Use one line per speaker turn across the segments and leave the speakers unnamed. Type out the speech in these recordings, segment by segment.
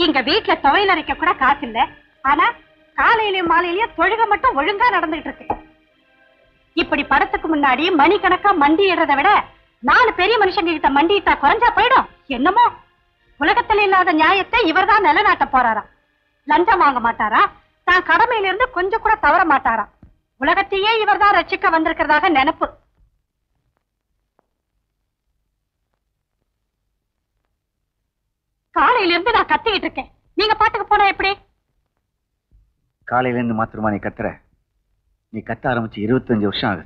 எங்க வீட்டுல துவையல் அரைக்க கூட காசு இல்ல. ஆனா காலையிலயும் மாலையிலயும் தொழுக மட்டும் ஒழுங்கா நடந்துகிட்டு இருக்கு. இப்படி படத்துக்கு முன்னாடி மணிக்கணக்கா மண்டிடுறதை விட 4 பெரிய மனுஷங்க கிட்ட மண்டிட்டா குறைஞ்சா போயிடும். என்னமோ உலகத்துல இல்லாத நியாயத்தை இவர்தான் நிலைநாட்ட போறாராம். லஞ்சம் வாங்க மாட்டாரா, தான் கடமையில இருந்து கொஞ்சம் கூட தவற மாட்டாரா. உலகத்தையே இவர்தான் ரட்சிக்க வந்திருக்கிறதாக நினைப்பு. காலையில இருந்து நான் கத்திக்கிட்டு இருக்கேன். நீங்க பாட்டுக்கு போனா எப்படி?
காலையில இருந்து மாத்திரமா நீ கத்துற? நீ கத்த ஆரம்பிச்சு 25 வருஷம் ஆகுது.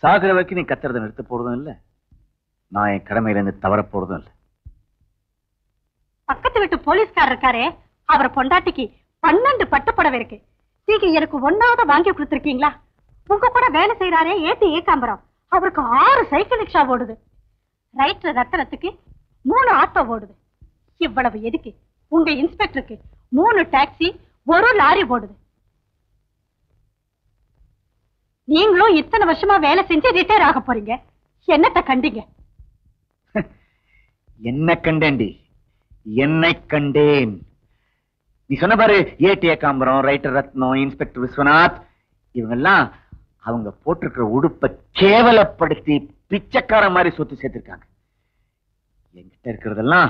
சாகுற வரைக்கும் நீ கத்துறதை நிறுத்த போறதும் இல்ல, நான் என் கடமையில இருந்து தவற போறதும் இல்ல.
பக்கத்து வீட்டு போலீஸ்காரர் இருக்காரே, அவர் பொண்டாட்டிக்கு 12 பட்டுப்புடவை இருக்கு. நீங்க எனக்கு 1வது வாங்கி கொடுத்துருக்கீங்களா? உங்க கூட வேலை செய்யறாரே ஏத்தி ஏகாம்பரம், அவருக்கு 6 சைக்கிள் ரிக்ஷா ஓடுது. ரைட்டர் ரத்தனத்துக்கு 3 ஆட்டோ ஓடுது. இவ்வளவு எதுக்கு? உங்க இன்ஸ்பெக்டருக்கு 3 டாக்ஸி 1 லாரி ஓடுது. நீங்களும் இத்தனை வருஷமா வேலை செஞ்சு ரிட்டையர் ஆக போறீங்க. என்னத்தை கண்டீங்க?
என்ன கண்டேன்டி? என்னை கண்டேன். நீ சொன்ன பாரு, ஏடி ஏகாம்பரம், ரைட்டர் ரத்னம், இன்ஸ்பெக்டர் விஸ்வநாத், இவங்கெல்லாம் அவங்க போட்டிருக்கிற உடுப்பை கேவலப்படுத்தி பிச்சைக்கார மாதிரி சொத்து சேர்த்திருக்காங்க. என்கிட்ட இருக்கிறதெல்லாம்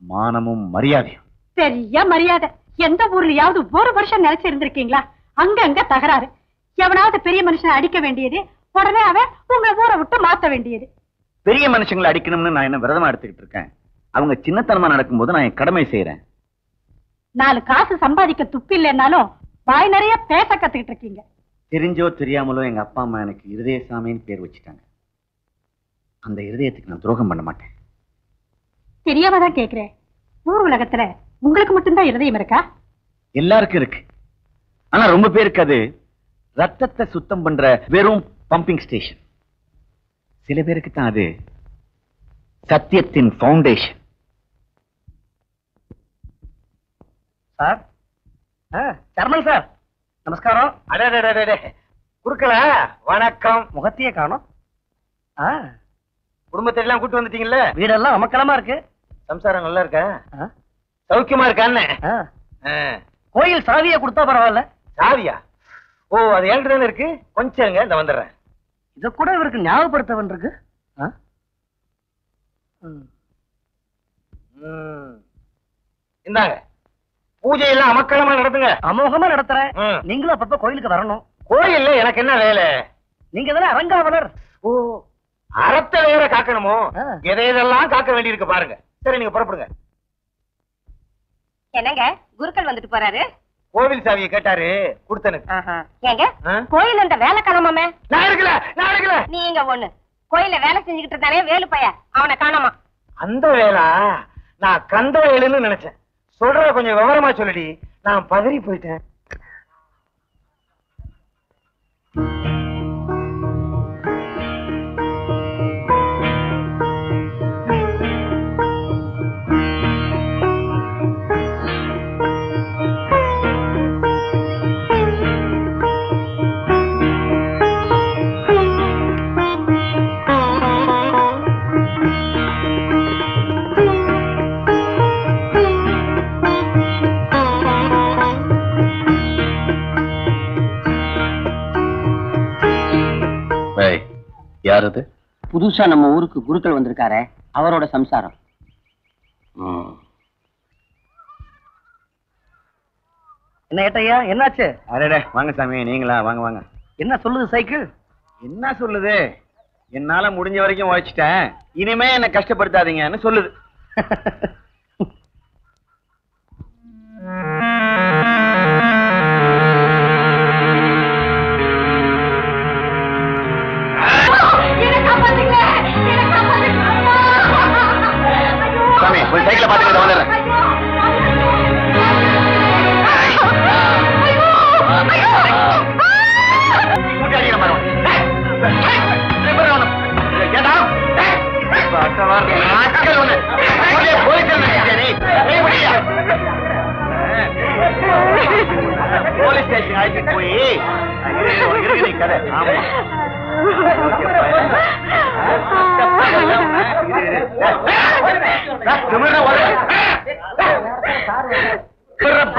மானமும் மரியாதையும்.
பெரிய மரியாதை. எந்த ஊர்லயாவது 1 வருஷம் நினைச்சு இருந்திருக்கீங்களா? அங்க தகராறு. எவனாவது பெரிய மனுஷனை அடிக்க வேண்டியது, உடனே அவன் உங்க ஊரை விட்டு மாத்த வேண்டியது.
பெரிய மனுஷங்களை அடிக்கணும்னு நான் என்ன விரதமா எடுத்துக்கிட்டு இருக்கேன்? அவங்க சின்னத்தனமா நடக்கும்போது நான் என் கடமை செய்யறேன்.
4 காசு சம்பாதிக்க துப்பு இல்லைன்னாலும் வாய் நிறைய பேச கத்துக்கிட்டு இருக்கீங்க.
தெரிஞ்சோ தெரியாமலோ எங்க அப்பா அம்மா எனக்கு இருதயசாமின்னு பேர் வச்சுட்டாங்க. அந்த இருதயத்துக்கு நான் துரோகம் பண்ண மாட்டேன்.
தெரியாம தான் கேக்குறேன். ஊர் உலகத்துல உங்களுக்கு மட்டும்தான் இருதயம் இருக்கா?
எல்லாருக்கும் இருக்கு. ஆனா ரொம்ப பேருக்கு அது ரத்தத்தை சுத்தம் பண்ற வெறும் பம்பிங் ஸ்டேஷன். சில பேருக்கு தான் அது சத்தியத்தின் பவுண்டேஷன்.
சார், சர்மன் சார், நமஸ்காரம்.
அடே குறுக்கல, வணக்கம்.
முகத்தையே காணோம்.
குடும்பத்தை எல்லாம் கூட்டு வந்துட்டீங்கல்ல?
வீடெல்லாம் அமக்கலமா இருக்கு.
சம்சாரம் நல்லா இருக்கா? சௌக்கியமா இருக்கான்னு?
கோயில் சாவியை கொடுத்தா பரவாயில்ல.
சாவியா? ஓ, அது ஏழ்ற தானே இருக்கு. கொஞ்சம் இந்த வந்துடுறேன்.
இத கூட இவருக்கு ஞாபகப்படுத்த வேண்டியிருக்கு.
இந்தாங்க, பூஜையெல்லாம் அமக்களமா நடத்துங்க.
அமோகமா நடத்துறேன். நீங்களும் அப்பப்ப கோயிலுக்கு வரணும்.
கோயில்ல எனக்கு என்ன வேலை?
நீங்க தானே அரங்காவலர்.
ஓ, அறத்தை வேற காக்கணுமோ? எதையெல்லாம் காக்க வேண்டியிருக்கு பாருங்க. சரி, நீங்க புறப்படுங்க.
என்னங்க குருக்கள் வந்துட்டு போறாரு?
கோவில் சாவியை கேட்டாரு, கொடுத்தனுக்கு.
ஏங்க கோயில் அந்த வேலை காணாமே?
நான் இருக்கல.
நீங்க ஒண்ணு கோயில்ல வேலை செஞ்சுக்கிட்டு இருந்தானே வேலு பைய, அவனை காணாமா?
அந்த வேலை நான் கந்த வேலுன்னு நினைச்சேன். சொல்ற கொஞ்சம் விவரமா சொல்லடி. நான் பதறி போயிட்டேன்.
யாரது?
புதுசா நம்ம ஊருக்கு குருக்கள் வந்திருக்காரு, அவரோட சம்சாரம். என்ன ஏட்டையா, என்னாச்சு?
அடடே, வாங்க சாமி. நீங்களா? வாங்க வாங்க.
என்ன சொல்லுது சைக்கிள்?
என்ன சொல்லுது? என்னால முடிஞ்ச வரைக்கும் உழைச்சிட்டேன், இனிமே என்ன கஷ்டப்படுத்தாதீங்கன்னு சொல்லுது. சாமி, ஒரு சைக்கிளை பாத்துக்கிட்டு வந்துடுறேன். போலீஸ் ஸ்டேஷன் அழைச்சிட்டு போய் இருக்கு கதை. ஆமா,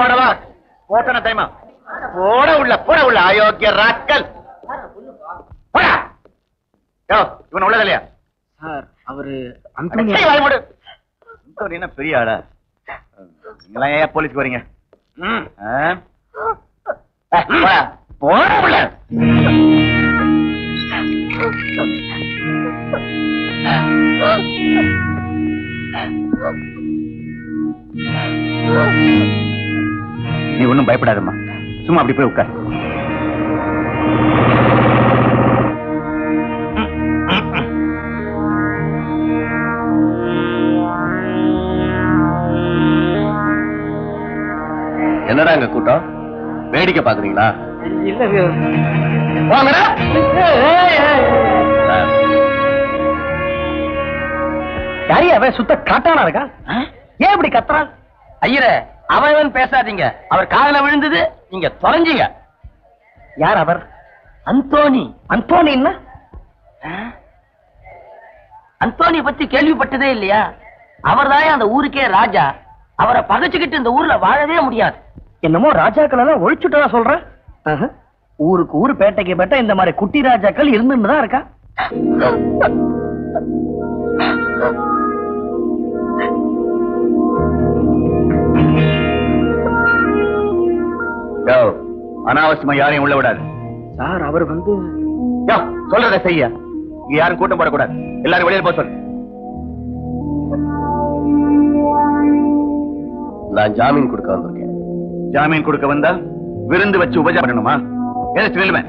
போடவா போட்டன டைமா போட உள்ள அயோக்கிய ராஸ்கல் போடா இவன் உள்ளது இல்லையா
சார் அவரு
என்ன பெரிய ஆளா நீங்களாம் ஏன் போலீஸ்க்கு வரீங்க போட உள்ள நீ ஒண்ணும் பயப்படாதம்மா சும்மா அப்படி போய் உட்கார்
என்னடா இங்க கூட்டம் வேடிக்கை பாக்குறீங்களா
யாரையா அவன் சுத்த காட்டானா இருக்கா ஏன் இப்படி கத்துறான் ஐயரே அவன் பேசாதீங்க அவர் காதல விழுந்தது நீங்க தொலைஞ்சீங்க யார் அவர் அந்தோனி அந்தோனின்னா அந்தோனி பத்தி கேள்விப்பட்டதே இல்லையா அவர்தான் அந்த ஊருக்கே ராஜா அவரை பகைச்சுக்கிட்டு இந்த ஊர்ல வாழவே முடியாது என்னமோ ராஜாக்கள் எல்லாம் ஒழிச்சுட்டா சொல்றேன் ஊருக்கு ஊரு பேட்டைக்கு பேட்டை இந்த மாதிரி குட்டி ராஜாக்கள் இருந்துன்னு தான் இருக்கா
அனாவசியமா யாரையும் உள்ள விடாது
சார் அவர் வந்து
சொல்றத செய்ய யாரும் கூட்டம் போடக்கூடாது எல்லாரும் வெளியே போக சொல்லு
நான் ஜாமீன் கொடுக்க வந்திருக்கேன்
ஜாமீன் கொடுக்க வந்தா விருந்து வச்சு உபஜா பண்ணணுமா எதிர்த்து நில்லுவேன்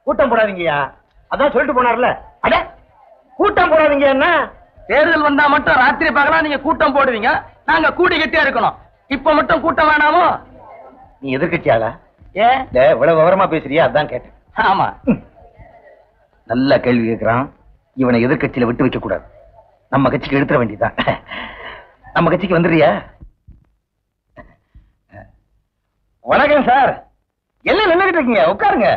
கூட்டம் போடாதீங்கயா அதான் சொல்லிட்டு போனார்ல அட கூட்டம் போடாதீங்க என்ன
தேர்தல் வந்தா மட்டும் ராத்திரி பகலா நீங்க கூட்டம் போடுவீங்க நாங்க கூடி கட்டியா இருக்கணும் இப்ப மட்டும் கூட்டம் வேணாமோ
நீ எதிர்கட்சியாளா
ஏன்
இவ்வளவு விவரமா பேசுறியா அதான் கேட்டேன்
ஆமா
நல்ல கேள்வி கேட்கிறான் இவனை எதிர்கட்சியில விட்டு வைக்க கூடாது நம்ம கட்சிக்கு எடுத்துட வேண்டியதான் நம்ம கட்சிக்கு வந்துடுறியா வணக்கம் சார் எல்லாம் நின்னுகிட்டு இருக்கீங்க உட்காருங்க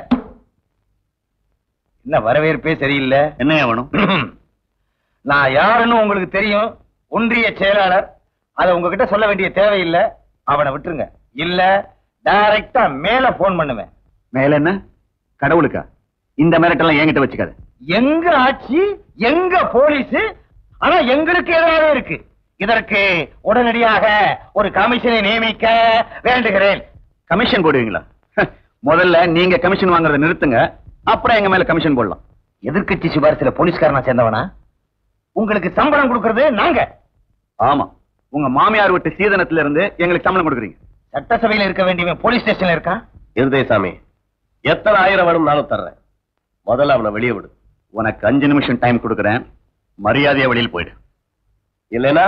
என்ன வரவேற்பே சரியில்லை
என்ன வேணும்
நான் யாருன்னு உங்களுக்கு தெரியும் ஒன்றிய செயலாளர் அதை உங்ககிட்ட சொல்ல வேண்டிய தேவையில்லை அவனை விட்டுருங்க இல்ல டைரக்டா மேல போன் பண்ணுவேன்
மேல என்ன கடவுளுக்கா இந்த மிரட்டெல்லாம் என்கிட்ட வச்சுக்காது
எங்க ஆட்சி எங்க போலீஸ் ஆனா எங்களுக்கு எதிராக இருக்கு இதற்கு உடனடியாக ஒரு கமிஷனை நியமிக்க வேண்டுகிறேன்
கமிஷன் போடுவீங்களா முதல்ல நீங்க கமிஷன் வாங்குறத நிறுத்துங்க அப்புறம் எங்க மேல கமிஷன் போடலாம்
எதிர்கட்சி சிபாரிசுல போலீஸ்காரனா சேர்ந்தவனா உங்களுக்கு சம்பளம் கொடுக்கறது நாங்க
ஆமா உங்க மாமியார் விட்டு சீதனத்துல இருந்து எங்களுக்கு சம்பளம் கொடுக்குறீங்க
சட்டசபையில இருக்க வேண்டியவன் போலீஸ் ஸ்டேஷன்ல இருக்கான்
இருதயசாமி எத்தனை ஆயிரம் வேணும் நானும் தர்றேன் முதல்ல அவனை வெளியே விடு
உனக்கு 5 நிமிஷம் டைம் கொடுக்குறேன் மரியாதையா வெளியில் போயிடு
இல்லைன்னா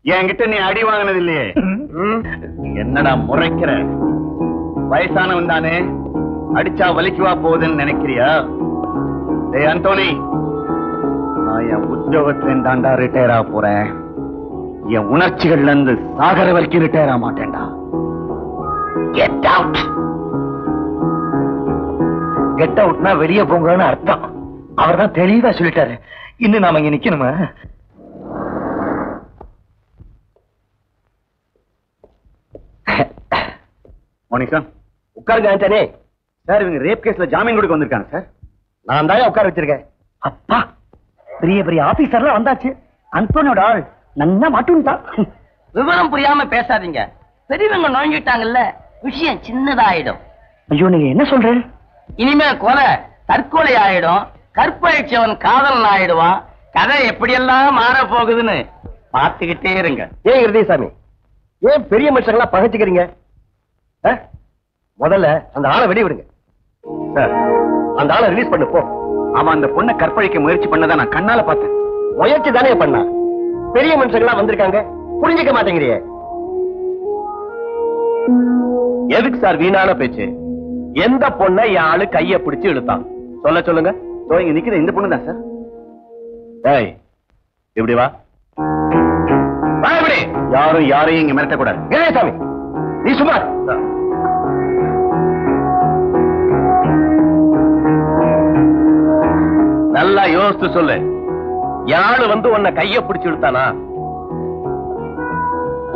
என்கிட்ட நீ அடி வாங்கினது இல்லையே என்னடா முறைக்கிற வயசானவன் தானே அடிச்சா வலிக்குவா போகுதுன்னு நினைக்கிறியா டேய் அந்தோனி நான் என் உத்தியோகத்தின் தாண்டா ரிட்டையர் ஆக போறேன் என் உணர்ச்சிகள்ல இருந்து சாகர வரைக்கும் ரிட்டையர் ஆக மாட்டேன்டா கெட் அவுட்
கெட் அவுட்னா வெளியே போங்கன்னு அர்த்தம் அவர் தான் தெளிவா சொல்லிட்டாரு இன்னும் நாம இங்க நிக்கணுமா
மோனிகா
உட்காருங்க ஆண்டனே
சார் இவங்க ரேப் கேஸ்ல ஜாமீன் கொடுக்க வந்திருக்காங்க சார்
நான் தான் உட்கார வச்சிருக்கேன்
அப்பா பெரிய பெரிய ஆபீசர்லாம் வந்தாச்சு அந்தோனியோட ஆள் நல்லா மாட்டுன்ட்டான் விவரம் புரியாம பேசாதீங்க பெரியவங்க நுழைஞ்சிட்டாங்கல்ல விஷயம் சின்னதாயிடும் ஐயோ நீங்க என்ன சொல்றேன் இனிமே கொலை தற்கொலை ஆயிடும் கற்பழிச்சவன் காதலன் ஆயிடுவான் கதை எப்படியெல்லாம் மாற போகுதுன்னு பார்த்துக்கிட்டே இருங்க
ஏன் இருதயசாமி ஏன் பெரிய மனுஷங்களா பகைச்சுக்கிறீங்க முதல்ல அந்த ஆளை வெளிய விடுங்க
சார்
அந்த ஆளை ரிலீஸ் பண்ணு போ
அவன் அந்த பொண்ணை கற்பழிக்க முயற்சி பண்ணதை நான் கண்ணால பார்த்தேன்
முயற்சி தானே பண்ணா பெரிய மனுஷங்களா வந்திருக்காங்க புரிஞ்சுக்க மாட்டேங்கிறியே
எதுக்கு சார் வீணான பேச்சு எந்த பொண்ணை என் ஆளு கைய பிடிச்சு இழுத்தான் சொல்லுங்க
இங்க நிக்கிற இந்த பொண்ணு தான் சார்
ஏய் இப்படி வா
இப்படி யாரும் யாரையும் இங்க மிரட்டக்கூடாது
வீரசாமி நீ சுமார்
நல்லா யோசித்து சொல்லு யாழு வந்து உன்னை கைய பிடிச்சு இழுத்தானா?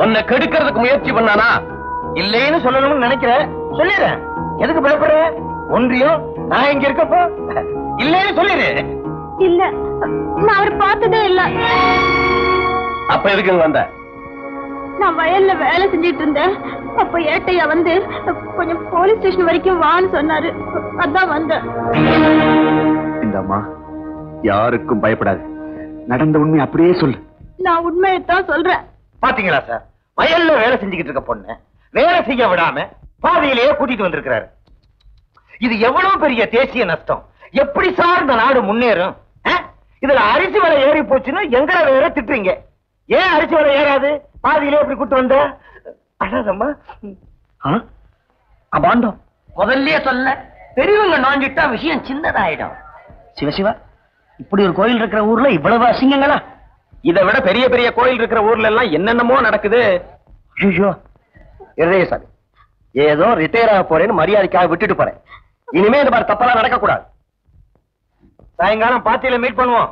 உன்னை கெடுக்கிறதுக்கு முயற்சி பண்ணானா?
இல்லைன்னு சொல்லணும்னு நினைக்கிறேன், சொல்லிடுறேன். எதுக்கு பயப்படுற? ஒன்றியும் நான் இங்க இருக்கப்போ இல்லைன்னு சொல்லிடு.
இல்ல, நான் அவர் பார்த்ததே இல்ல.
அப்ப எதுக்கு இங்க வந்த?
நான் வயல்ல வேலை செஞ்சிட்டு இருந்தேன். அப்ப ஏட்டையா வந்து கொஞ்சம் போலீஸ் ஸ்டேஷன் வரைக்கும் வான்னு சொன்னாரு. அதான் வந்தேன்.
இந்த அம்மா யாருக்கும் பயப்படாது. நடந்த உண்மை அப்படியே சொல்லு.
நான் உண்மையைத்தான் சொல்றேன்.
பாத்தீங்களா சார், வயல்ல வேலை செஞ்சுக்கிட்டு இருக்க பொண்ணு வேலை செய்ய விடாம பாதையிலேயே கூட்டிட்டு வந்திருக்கிறாரு. இது எவ்வளவு பெரிய தேசிய நஷ்டம். எப்படி சார் இந்த நாடு முன்னேறும்? இதுல அரிசி விலை ஏறி போச்சுன்னா எங்களை வேற திட்டுறீங்க. ஏன் அரிசி விலை ஏறாது? பாதியிலே எப்படி கூட்டு வந்த? அழகம்மா
அபாண்டம்
முதல்லயே சொல்ல, பெரியவங்க நோஞ்சிட்டா விஷயம் சின்னதாயிடும்.
சிவசிவா, இப்படி ஒரு கோயில் இருக்கிற ஊர்ல இவ்வளவு அசிங்கங்களா?
இதை விட பெரிய பெரிய கோயில் இருக்கிற ஊர்ல எல்லாம் என்னென்னமோ நடக்குது.
ஐயோ,
சாமி, ஏதோ ரிட்டையர் ஆக போறேன்னு மரியாதைக்காக விட்டுட்டு போறேன். இனிமே இந்த மாதிரி தப்பெல்லாம் நடக்க கூடாது.
சாயங்காலம் பாத்தியில மீட் பண்ணுவோம்.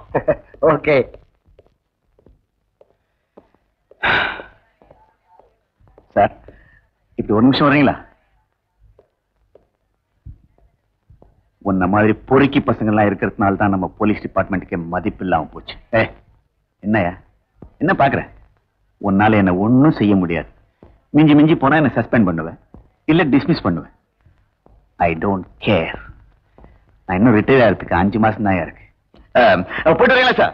ஓகே.
சார், இப்படி ஒரு நிமிஷம் வரீங்களா? உன்ன மாதிரி பொறுக்கி பசங்க எல்லாம் இருக்கிறதுனால தான் நம்ம போலீஸ் டிபார்ட்மெண்ட்டுக்கு மதிப்பு இல்லாம போச்சு. என்னையா என்ன பாக்குற? உன்னால என்ன ஒன்னும் செய்ய முடியாது. மிஞ்சி மிஞ்சி போனா என்ன சஸ்பெண்ட் பண்ணுவேன், இல்ல டிஸ்மிஸ் பண்ணுவேன். I don't care. நான் இன்னும் ரிட்டையர் ஆகிறதுக்கு 5 மாசம் தான் இருக்கு. போயிட்டு வரீங்களா சார்?